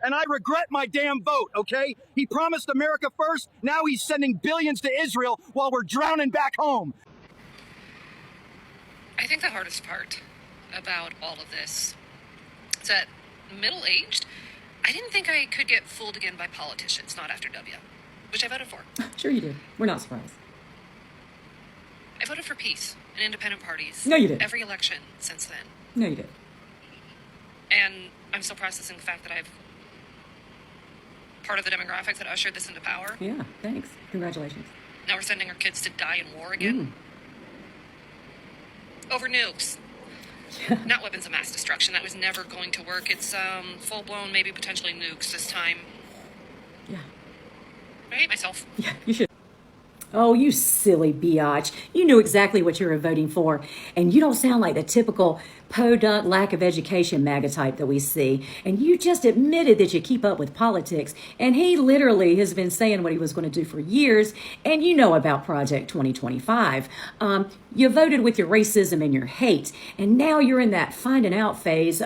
and I regret my damn vote, okay? He promised America first, now he's sending billions to Israel while we're drowning back home. I think the hardest part about all of this is that middle-aged, I didn't think I could get fooled again by politicians, not after W, which I voted for. Sure you did. We're not surprised. I voted for peace and independent parties. No, you did. Every election since then. No, you did. And I'm still processing the fact that I've part of the demographic that ushered this into power. Yeah, thanks. Congratulations. Now we're sending our kids to die in war again. Over nukes. Yeah. Not weapons of mass destruction. That was never going to work. It's full-blown, maybe potentially nukes this time. Yeah. I hate myself. Yeah, you should. Oh, you silly biatch. You knew exactly what you were voting for. And you don't sound like the typical podunk lack of education MAGA type that we see. And you just admitted that you keep up with politics. And he literally has been saying what he was going to do for years. And you know about Project 2025. You voted with your racism and your hate. And now you're in that finding out phase.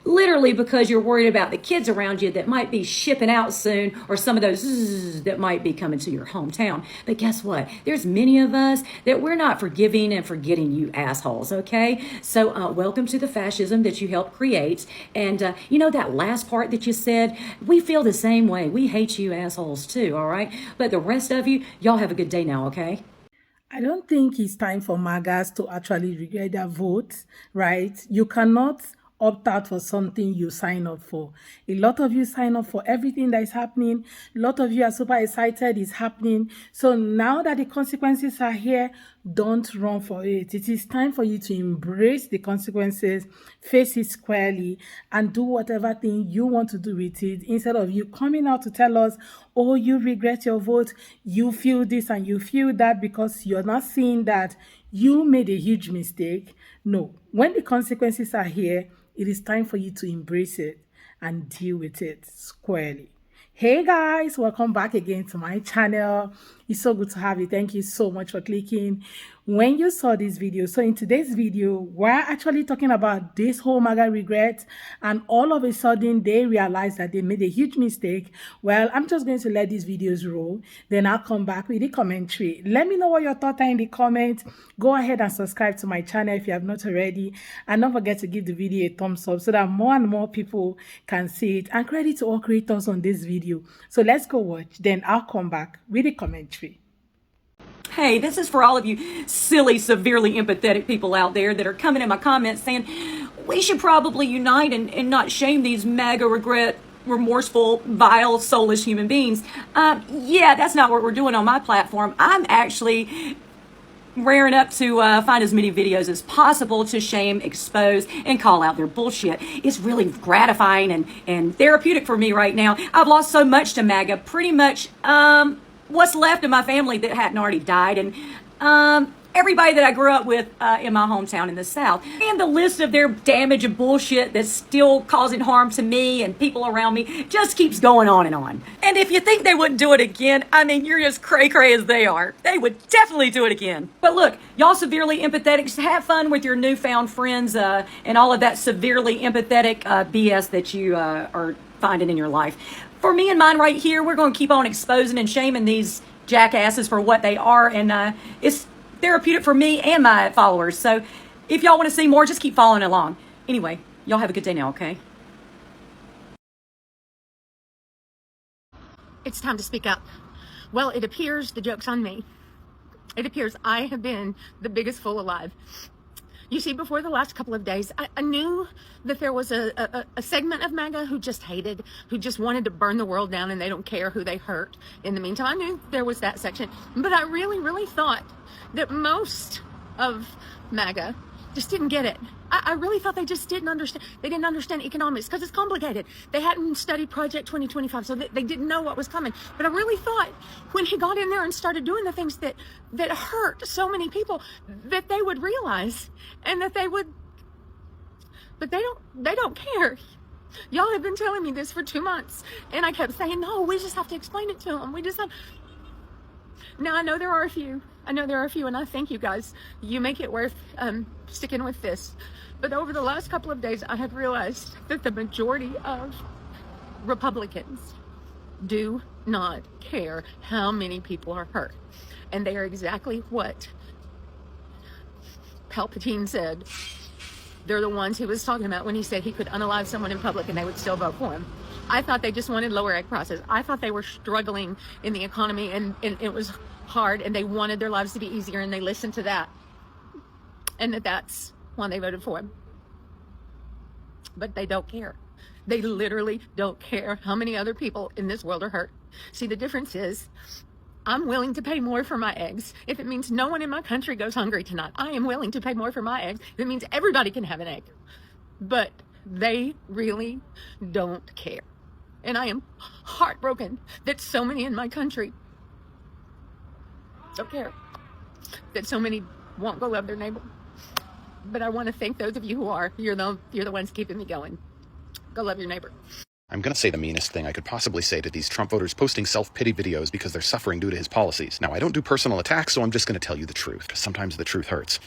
Literally because you're worried about the kids around you that might be shipping out soon, or some of those that might be coming to your hometown. But guess what? There's many of us that we're not forgiving and forgetting you assholes, okay? So welcome to the fascism that you helped create. And you know that last part that you said? We feel the same way. We hate you assholes too, all right? But the rest of you, y'all have a good day now, okay? I don't think it's time for MAGAs to actually regret their votes, right? You cannot opt out for something you sign up for. A lot of you sign up for everything that is happening. A lot of you are super excited it's happening. So now that the consequences are here, don't run for it. It is time for you to embrace the consequences, face it squarely, and do whatever thing you want to do with it, instead of you coming out to tell us, oh, you regret your vote, you feel this and you feel that, because you're not seeing that you made a huge mistake. No, when the consequences are here, it is time for you to embrace it and deal with it squarely. Hey guys, welcome back again to my channel. It's so good to have you. Thank you so much for clicking when you saw this video. So in today's video, we're actually talking about this whole MAGA regret, and all of a sudden they realized that they made a huge mistake. Well, I'm just going to let these videos roll, then I'll come back with the commentary. Let me know what your thoughts are in the comments. Go ahead and subscribe to my channel if you have not already, and don't forget to give the video a thumbs up so that more and more people can see it. And credit to all creators on this video. So let's go watch, then I'll come back with the commentary. Hey, this is for all of you silly, severely empathetic people out there that are coming in my comments saying we should probably unite and not shame these MAGA remorseful, vile, soulless human beings. Yeah, that's not what we're doing on my platform. I'm actually raring up to find as many videos as possible to shame, expose, and call out their bullshit. It's really gratifying and therapeutic for me right now. I've lost so much to MAGA, pretty much what's left of my family that hadn't already died, and everybody that I grew up with in my hometown in the South. And the list of their damage and bullshit that's still causing harm to me and people around me just keeps going on and on. And if you think they wouldn't do it again, I mean, you're as cray-cray as they are. They would definitely do it again. But look, y'all severely empathetic, have fun with your newfound friends and all of that severely empathetic BS that you are finding in your life. For me and mine right here, we're going to keep on exposing and shaming these jackasses for what they are, and it's therapeutic for me and my followers. So if y'all want to see more, just keep following along. Anyway, y'all have a good day now, okay? It's time to speak up. Well, it appears the joke's on me. It appears I have been the biggest fool alive. You see, before the last couple of days, I knew that there was a segment of MAGA who just hated, who just wanted to burn the world down, and they don't care who they hurt. In the meantime, I knew there was that section. But I really, really thought that most of MAGA just didn't get it. I really thought they just didn't understand. They didn't understand economics because it's complicated. They hadn't studied Project 2025, so they didn't know what was coming. But I really thought when he got in there and started doing the things that hurt so many people, that they would realize, and that they would. But they don't care. Y'all have been telling me this for 2 months, and I kept saying, no, we just have to explain it to them. We just have. Now, I know there are a few, and I thank you guys. You make it worth sticking with this. But over the last couple of days, I have realized that the majority of Republicans do not care how many people are hurt. And they are exactly what Palpatine said. They're the ones he was talking about when he said he could unalive someone in public and they would still vote for him. I thought they just wanted lower egg prices. I thought they were struggling in the economy and it was hard and they wanted their lives to be easier and they listened to that. And that's why they voted for him. But they don't care. They literally don't care how many other people in this world are hurt. See, the difference is I'm willing to pay more for my eggs. If it means no one in my country goes hungry tonight, I am willing to pay more for my eggs. If it means everybody can have an egg. But they really don't care. And I am heartbroken that so many in my country don't care. That so many won't go love their neighbor. But I want to thank those of you who are. You're the ones keeping me going. Go love your neighbor. I'm going to say the meanest thing I could possibly say to these Trump voters posting self-pity videos because they're suffering due to his policies. Now, I don't do personal attacks, so I'm just going to tell you the truth, because sometimes the truth hurts.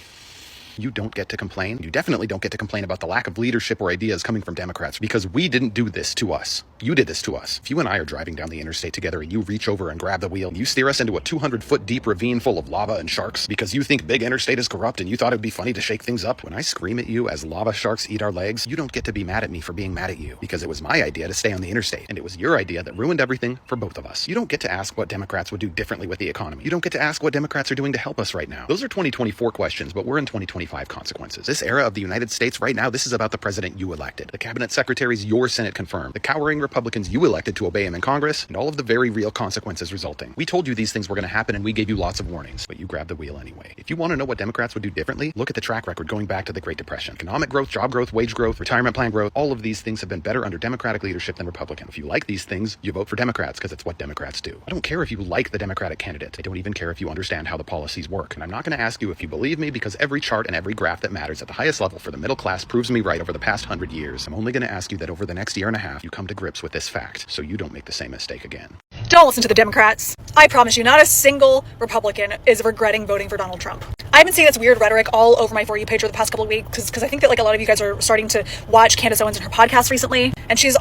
You don't get to complain. You definitely don't get to complain about the lack of leadership or ideas coming from Democrats, because we didn't do this to us. You did this to us. If you and I are driving down the interstate together and you reach over and grab the wheel and you steer us into a 200-foot deep ravine full of lava and sharks because you think big interstate is corrupt and you thought it'd be funny to shake things up, when I scream at you as lava sharks eat our legs, you don't get to be mad at me for being mad at you, because it was my idea to stay on the interstate and it was your idea that ruined everything for both of us. You don't get to ask what Democrats would do differently with the economy. You don't get to ask what Democrats are doing to help us right now. Those are 2024 questions, but we're in 2025 consequences. This era of the United States right now, this is about the president you elected, the cabinet secretaries your Senate confirmed, the cowering Republicans you elected to obey him in Congress, and all of the very real consequences resulting. We told you these things were going to happen and we gave you lots of warnings, but you grabbed the wheel anyway. If you want to know what Democrats would do differently, look at the track record going back to the Great Depression. Economic growth, job growth, wage growth, retirement plan growth, all of these things have been better under Democratic leadership than Republican. If you like these things, you vote for Democrats because it's what Democrats do. I don't care if you like the Democratic candidate. I don't even care if you understand how the policies work. And I'm not going to ask you if you believe me, because every chart and every graph that matters at the highest level for the middle class proves me right over the past 100 years. I'm only going to ask you that over the next year and a half, you come to grips with this fact, so you don't make the same mistake again. Don't listen to the Democrats. I promise you, not a single Republican is regretting voting for Donald Trump. I've been seeing this weird rhetoric all over my For You page over the past couple of weeks because I think that like a lot of you guys are starting to watch Candace Owens and her podcast recently, and she's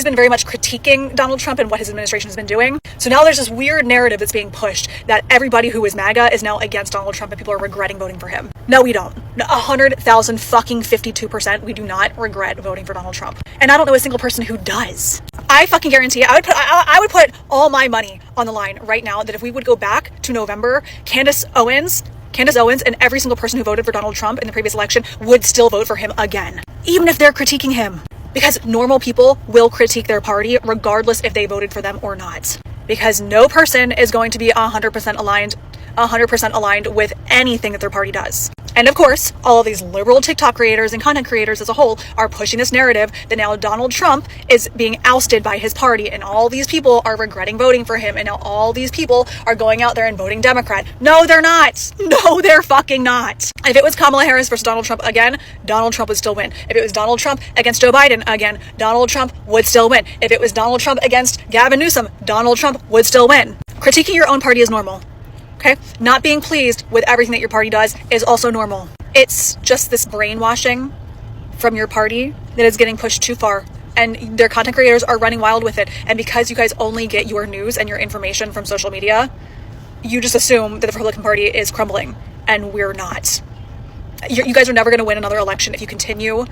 been very much critiquing Donald Trump and what his administration has been doing. So now there's this weird narrative that's being pushed that everybody who is MAGA is now against Donald Trump and people are regretting voting for him. No, we don't. 100,000 fucking 52%. We do not regret voting for Donald Trump. And I don't know a single person who does. I fucking guarantee I would put all my money on the line right now that if we would go back to November, Candace Owens and every single person who voted for Donald Trump in the previous election would still vote for him again, even if they're critiquing him. Because normal people will critique their party regardless if they voted for them or not. Because no person is going to be 100% aligned with anything that their party does. And of course, all of these liberal TikTok creators and content creators as a whole are pushing this narrative that now Donald Trump is being ousted by his party and all these people are regretting voting for him and now all these people are going out there and voting Democrat. No, they're not. No, they're fucking not. If it was Kamala Harris versus Donald Trump again, Donald Trump would still win. If it was Donald Trump against Joe Biden again, Donald Trump would still win. If it was Donald Trump against Gavin Newsom, Donald Trump would still win. Critiquing your own party is normal. Okay? Not being pleased with everything that your party does is also normal. It's just this brainwashing from your party that is getting pushed too far. And their content creators are running wild with it. And because you guys only get your news and your information from social media, you just assume that the Republican Party is crumbling. And we're not. You guys are never going to win another election if you continue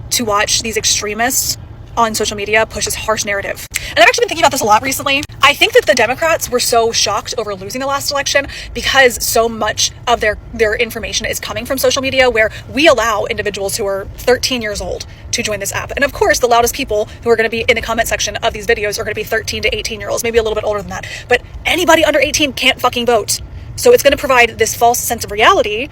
to watch these extremists on social media push this harsh narrative. And I've actually been thinking about this a lot recently. I think that the Democrats were so shocked over losing the last election because so much of their information is coming from social media, where we allow individuals who are 13 years old to join this app. And of course, the loudest people who are going to be in the comment section of these videos are going to be 13 to 18 year olds, maybe a little bit older than that. But anybody under 18 can't fucking vote. So it's going to provide this false sense of reality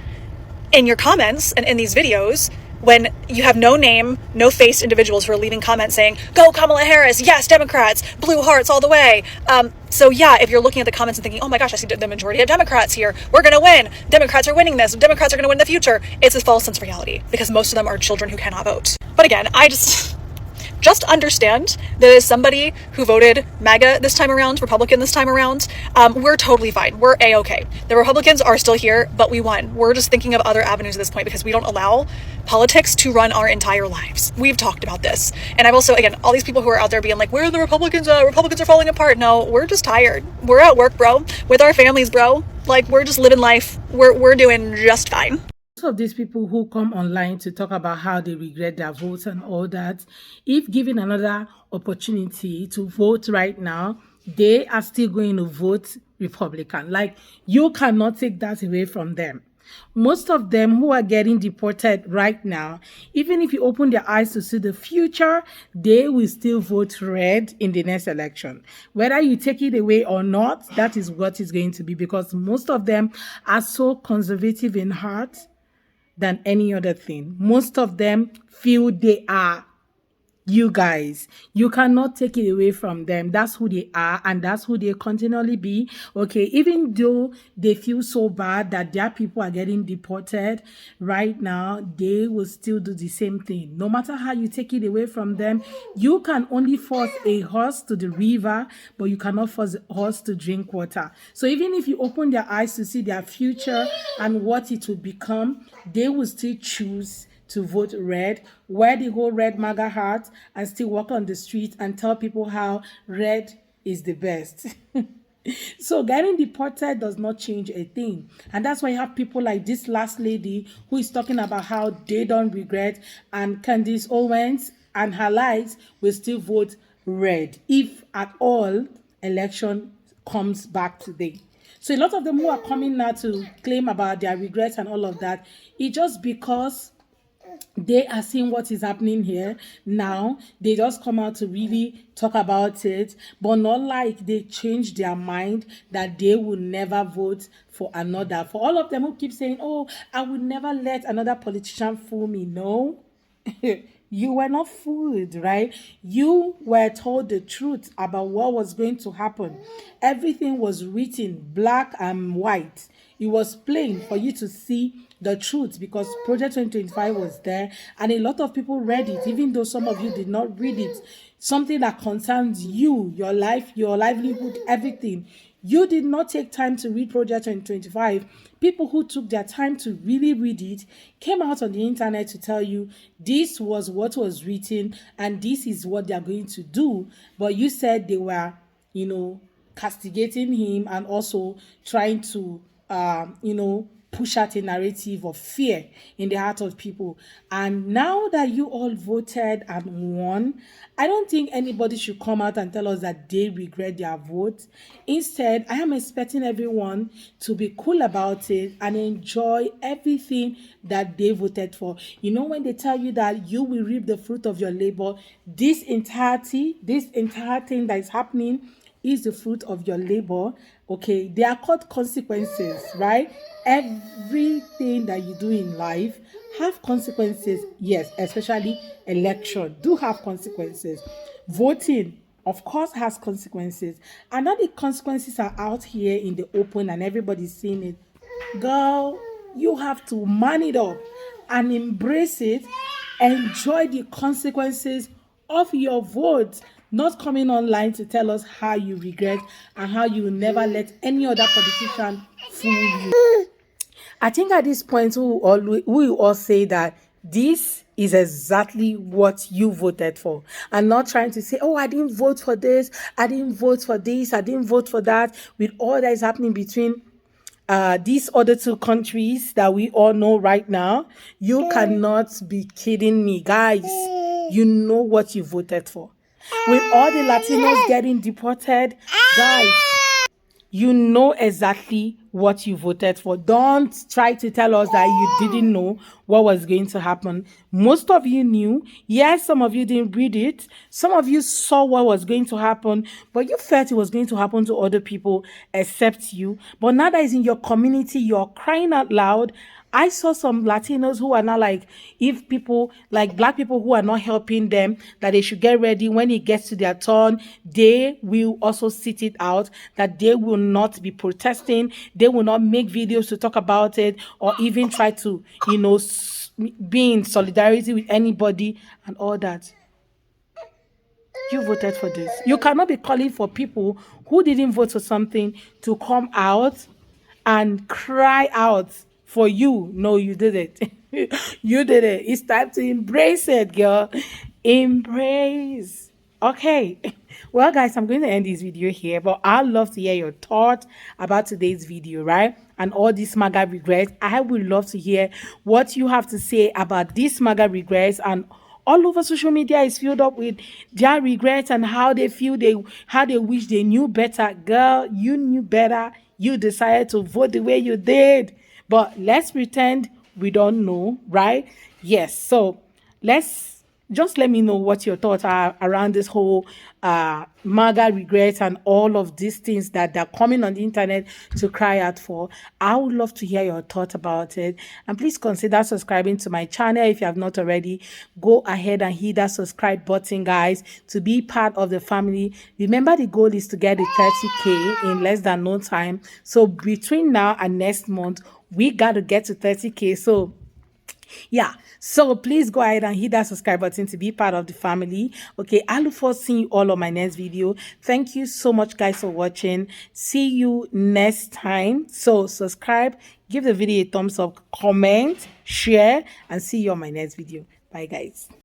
in your comments and in these videos when you have no name, no face individuals who are leaving comments saying, go Kamala Harris, yes, Democrats, blue hearts all the way. So yeah, if you're looking at the comments and thinking, oh my gosh, I see the majority of Democrats here, we're going to win, Democrats are winning this, Democrats are going to win in the future, it's a false sense of reality because most of them are children who cannot vote. But again, just understand that as somebody who voted MAGA this time around, Republican this time around, we're totally fine. We're A-okay. The Republicans are still here, but we won. We're just thinking of other avenues at this point because we don't allow politics to run our entire lives. We've talked about this. And I've also, again, all these people who are out there being like, where are the Republicans? Republicans are falling apart. No, we're just tired. We're at work, bro, with our families, bro. Like, we're just living life. We're doing just fine. Most of these people who come online to talk about how they regret their votes and all that, if given another opportunity to vote right now, they are still going to vote Republican. Like, you cannot take that away from them. Most of them who are getting deported right now, even if you open their eyes to see the future, they will still vote red in the next election. Whether you take it away or not, that is what it's going to be, because most of them are so conservative in heart than any other thing. Most of them feel they are you guys. You cannot take it away from them. That's who they are, and that's who they continually be. Okay, even though they feel so bad that their people are getting deported right now, they will still do the same thing. No matter how you take it away from them, you can only force a horse to the river, but you cannot force a horse to drink water. So even if you open their eyes to see their future and what it will become, they will still choose to vote red, wear the whole red MAGA hat, and still walk on the street and tell people how red is the best. So getting deported does not change a thing. And that's why you have people like this last lady who is talking about how they don't regret, and Candice Owens and her likes will still vote red if at all election comes back today. So a lot of them who are coming now to claim about their regrets and all of that, it's just because they are seeing what is happening here now. They just come out to really talk about it, but not like they change their mind that they will never vote for another. For all of them who keep saying, oh, I would never let another politician fool me. No, you were not fooled, right? You were told the truth about what was going to happen. Everything was written black and white. It was plain for you to see the truth, because Project 2025 was there and a lot of people read it, even though some of you did not read it. Something that concerns you, your life, your livelihood, everything. You did not take time to read Project 2025. People who took their time to really read it came out on the internet to tell you this was what was written and this is what they are going to do. But you said they were, castigating him and also trying to, push out a narrative of fear in the heart of people. And now that you all voted and won, I don't think anybody should come out and tell us that they regret their vote. Instead, I am expecting everyone to be cool about it and enjoy everything that they voted for. When they tell you that you will reap the fruit of your labor, this entire thing that is happening is the fruit of your labor. Okay, they are called consequences, right? Everything that you do in life have consequences. Yes, especially election do have consequences. Voting, of course, has consequences. And now the consequences are out here in the open and everybody's seeing it. Girl, you have to man it up and embrace it. Enjoy the consequences of your vote. Not coming online to tell us how you regret and how you will never let any other politician fool you. I think at this point, we will all say that this is exactly what you voted for, and not trying to say, oh, I didn't vote for this, I didn't vote for this, I didn't vote for that, with all that is happening between these other two countries that we all know right now. You cannot be kidding me, guys. You know what you voted for. With all the Latinos getting deported, guys, you know exactly what you voted for. Don't try to tell us that you didn't know what was going to happen. Most of you knew. Yes, some of you didn't read it. Some of you saw what was going to happen, but you felt it was going to happen to other people except you. But now that it's in your community, you're crying out loud. I saw some Latinos who are now like, if people, like black people who are not helping them, that they should get ready when it gets to their turn, they will also sit it out, that they will not be protesting, they will not make videos to talk about it, or even try to, be in solidarity with anybody and all that. You voted for this. You cannot be calling for people who didn't vote for something to come out and cry out for you. No, you did it. You did it. It's time to embrace it, girl. Embrace. Okay. Well, guys, I'm going to end this video here, but I'd love to hear your thoughts about today's video, right? And all these MAGA regrets. I would love to hear what you have to say about these MAGA regrets, and all over social media is filled up with their regrets and how they feel, how they wish they knew better. Girl, you knew better. You decided to vote the way you did. But let's pretend we don't know, right? Yes. So just let me know what your thoughts are around this whole MAGA regrets and all of these things that they're coming on the internet to cry out for. I would love to hear your thoughts about it. And please consider subscribing to my channel if you have not already. Go ahead and hit that subscribe button, guys, to be part of the family. Remember, the goal is to get the 30K in less than no time. So between now and next month, we got to get to 30K. So yeah, so please go ahead and hit that subscribe button to be part of the family. Okay, I look forward to seeing you all on my next video. Thank you so much, guys, for watching. See you next time. So subscribe, give the video a thumbs up, comment, share, and see you on my next video. Bye, guys.